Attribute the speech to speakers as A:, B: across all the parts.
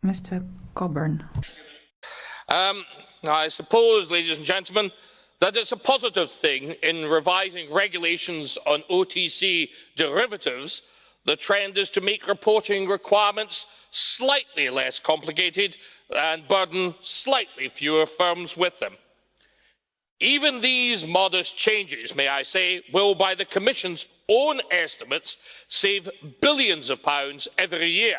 A: Mr. Coburn.
B: I suppose, ladies and gentlemen, that it's a positive thing in revising regulations on OTC derivatives. The trend is to make reporting requirements slightly less complicated and burden slightly fewer firms with them. Even these modest changes, may I say, will, by the Commission's own estimates, save billions of pounds every year.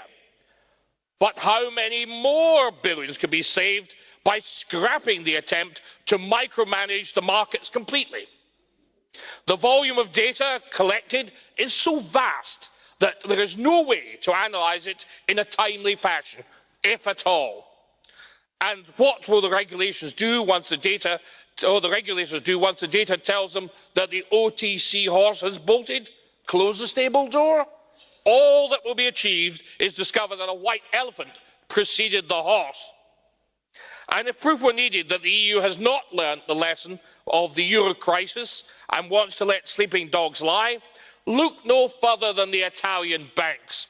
B: But how many more billions can be saved by scrapping the attempt to micromanage the markets completely? The volume of data collected is so vast that there is no way to analyse it in a timely fashion, if at all. And what will the regulations do once the data, or the regulators do once the data tells them that the OTC horse has bolted? Close the stable door? All that will be achieved is discover that a white elephant preceded the horse. And if proof were needed that the EU has not learnt the lesson of the euro crisis and wants to let sleeping dogs lie, look no further than the Italian banks,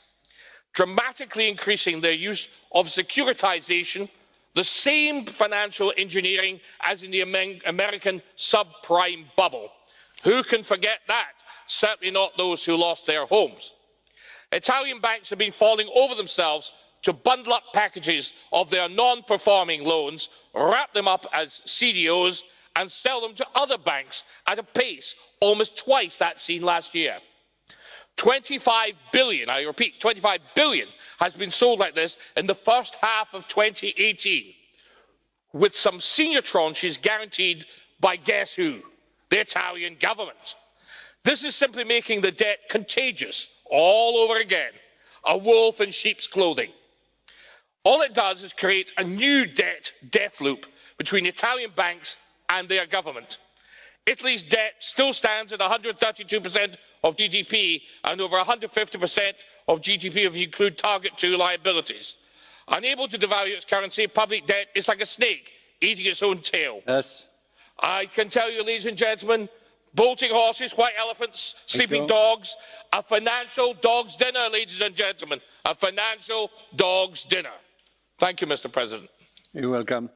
B: dramatically increasing their use of securitisation, the same financial engineering as in the American subprime bubble. Who can forget that? Certainly not those who lost their homes. Italian banks have been falling over themselves to bundle up packages of their non-performing loans, wrap them up as CDOs and sell them to other banks at a pace almost twice that seen last year. 25 billion, I repeat, 25 billion has been sold like this in the first half of 2018, with some senior tranches guaranteed by guess who? The Italian government. This is simply making the debt contagious all over again, a wolf in sheep's clothing. All it does is create a new death loop between Italian banks and their government. Italy's debt still stands at 132% of GDP and over 150% of GDP if you include Target 2 liabilities. Unable to devalue its currency, public debt is like a snake eating its own tail.
C: Yes.
B: I can tell you, ladies and gentlemen, bolting horses, white elephants, sleeping dogs, a financial dog's dinner, ladies and gentlemen, a financial dog's dinner. Thank you, Mr. President.
C: You're welcome.